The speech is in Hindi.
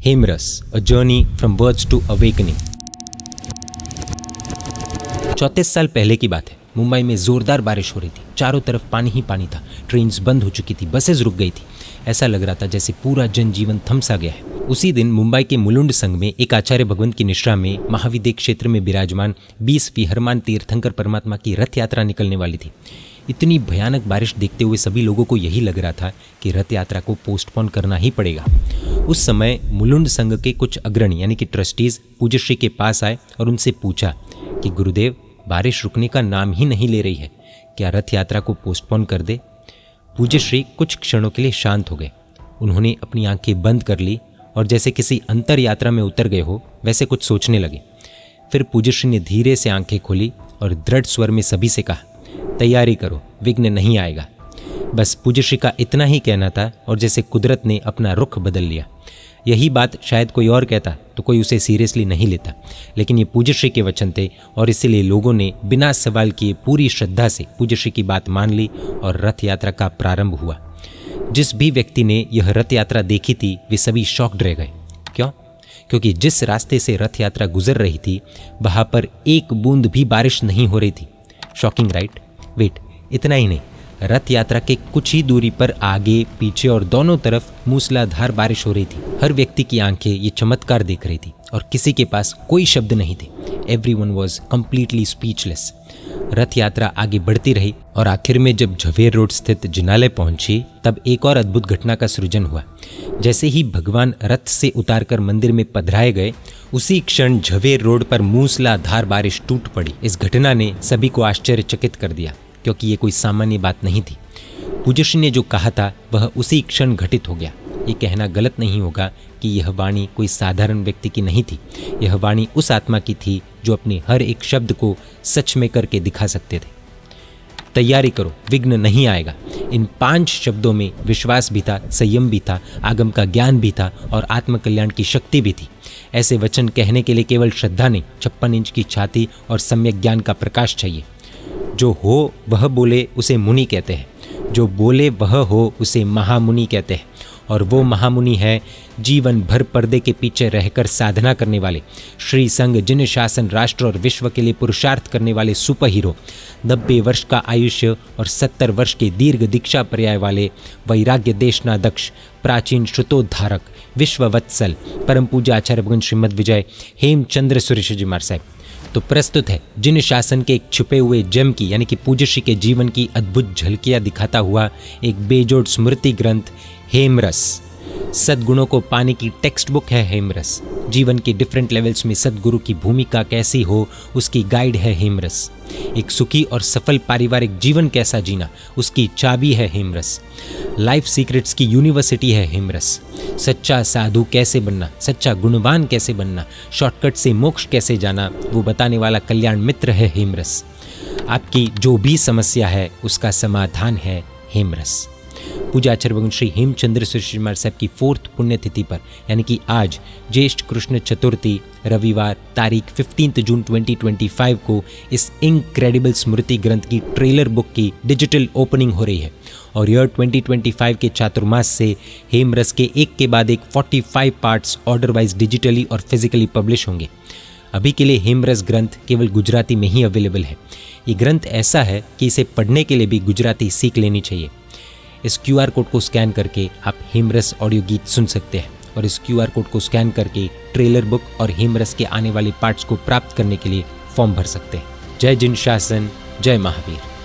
हेमरस, a journey from birth to awakening. 34 साल पहले की बात है। मुंबई में जोरदार बारिश हो रही थी, चारों तरफ पानी ही पानी था। ट्रेन्स बंद हो चुकी थी, बसेज रुक गई थी। ऐसा लग रहा था जैसे पूरा जनजीवन थम सा गया है। उसी दिन मुंबई के मुलुंड संघ में एक आचार्य भगवंत की निश्रा में महाविद्य क्षेत्र में विराजमान 20वीं हरमान तीर्थंकर परमात्मा की रथ यात्रा निकलने वाली थी। इतनी भयानक बारिश देखते हुए सभी लोगों को यही लग रहा था कि रथ यात्रा को पोस्टपोन करना ही पड़ेगा। उस समय मुलुंड संघ के कुछ अग्रणी यानी कि ट्रस्टीज पूज्यश्री के पास आए और उनसे पूछा कि गुरुदेव, बारिश रुकने का नाम ही नहीं ले रही है, क्या रथ यात्रा को पोस्टपोन कर दे? पूज्यश्री कुछ क्षणों के लिए शांत हो गए। उन्होंने अपनी आंखें बंद कर ली और जैसे किसी अंतर यात्रा में उतर गए हो वैसे कुछ सोचने लगे। फिर पूज्यश्री ने धीरे से आंखें खोली और दृढ़ स्वर में सभी से कहा, तैयारी करो, विघ्न नहीं आएगा। बस पूज्यश्री का इतना ही कहना था और जैसे कुदरत ने अपना रुख बदल लिया। यही बात शायद कोई और कहता तो कोई उसे सीरियसली नहीं लेता, लेकिन ये पूज्यश्री के वचन थे और इसीलिए लोगों ने बिना सवाल किए पूरी श्रद्धा से पूज्यश्री की बात मान ली और रथ यात्रा का प्रारंभ हुआ। जिस भी व्यक्ति ने यह रथ यात्रा देखी थी वे सभी शॉक्ड रह गए। क्यों? क्योंकि जिस रास्ते से रथ यात्रा गुजर रही थी वहाँ पर एक बूंद भी बारिश नहीं हो रही थी। Shocking right? वेट, इतना ही नहीं, रथ यात्रा के कुछ ही दूरी पर आगे पीछे और दोनों तरफ मूसलाधार बारिश हो रही थी। हर व्यक्ति की आंखें ये चमत्कार देख रही थी और किसी के पास कोई शब्द नहीं थे। Everyone was completely speechless. रथ यात्रा आगे बढ़ती रही और आखिर में जब झवेर रोड स्थित जिनालय पहुंची तब एक और अद्भुत घटना का सृजन हुआ। जैसे ही भगवान रथ से उतारकर मंदिर में पधराए गए उसी क्षण झवेर रोड पर मूसलाधार बारिश टूट पड़ी। इस घटना ने सभी को आश्चर्यचकित कर दिया क्योंकि ये कोई सामान्य बात नहीं थी। पूज्यश्री ने जो कहा था वह उसी क्षण घटित हो गया। ये कहना गलत नहीं होगा कि यह वाणी कोई साधारण व्यक्ति की नहीं थी। यह वाणी उस आत्मा की थी जो अपने हर एक शब्द को सच में करके दिखा सकते थे। तैयारी करो, विघ्न नहीं आएगा। इन 5 शब्दों में विश्वास भी था, संयम भी था, आगम का ज्ञान भी था और आत्मकल्याण की शक्ति भी थी। ऐसे वचन कहने के लिए केवल श्रद्धा नहीं, 56 इंच की छाती और सम्यक ज्ञान का प्रकाश चाहिए। जो हो वह बोले उसे मुनि कहते हैं, जो बोले वह हो उसे महामुनि कहते हैं। और वो महामुनि है जीवन भर पर्दे के पीछे रहकर साधना करने वाले, श्री संघ जिन शासन राष्ट्र और विश्व के लिए पुरुषार्थ करने वाले सुपर हीरो, 90 वर्ष का आयुष्य और 70 वर्ष के दीर्घ दीक्षा पर्याय वाले, वैराग्य देशनादक्ष, प्राचीन श्रुतोद्धारक, विश्ववत्सल, परम पूज्य आचार्य भगवान श्रीमद विजय हेमचंद्र सुरेश जी महाराज साहब। तो प्रस्तुत है जिन शासन के एक छुपे हुए जेम की यानी कि पूज्यश्री के जीवन की अद्भुत झलकियां दिखाता हुआ एक बेजोड़ स्मृति ग्रंथ हेमरस। सद्गुणों को पाने की टेक्स्ट बुक है हेमरस। जीवन के डिफरेंट लेवल्स में सद्गुरु की भूमिका कैसी हो उसकी गाइड है हेमरस। एक सुखी और सफल पारिवारिक जीवन कैसा जीना उसकी चाबी है हेमरस। लाइफ सीक्रेट्स की यूनिवर्सिटी है हेमरस। सच्चा साधु कैसे बनना, सच्चा गुणवान कैसे बनना, शॉर्टकट से मोक्ष कैसे जाना, वो बताने वाला कल्याण मित्र है हेमरस। आपकी जो भी समस्या है उसका समाधान है हेमरस। पूज्य आचार्य भगवान श्री हेमचंद्र सुरेश जी महाराज साहब की 4th पुण्यतिथि पर यानी कि आज ज्येष्ठ कृष्ण चतुर्थी रविवार तारीख 15 जून 2025 को इस इनक्रेडिबल स्मृति ग्रंथ की ट्रेलर बुक की डिजिटल ओपनिंग हो रही है और ईयर 2025 के चातुर्मास से हेमरस के एक के बाद एक 45 पार्ट्स ऑर्डर वाइज डिजिटली और फिजिकली पब्लिश होंगे। अभी के लिए हेमरस ग्रंथ केवल गुजराती में ही अवेलेबल है। ये ग्रंथ ऐसा है कि इसे पढ़ने के लिए भी गुजराती सीख लेनी चाहिए। इस QR कोड को स्कैन करके आप हेमरस ऑडियो गीत सुन सकते हैं और इस QR कोड को स्कैन करके ट्रेलर बुक और हेमरस के आने वाले पार्ट्स को प्राप्त करने के लिए फॉर्म भर सकते हैं। जय जिन शासन, जय महावीर।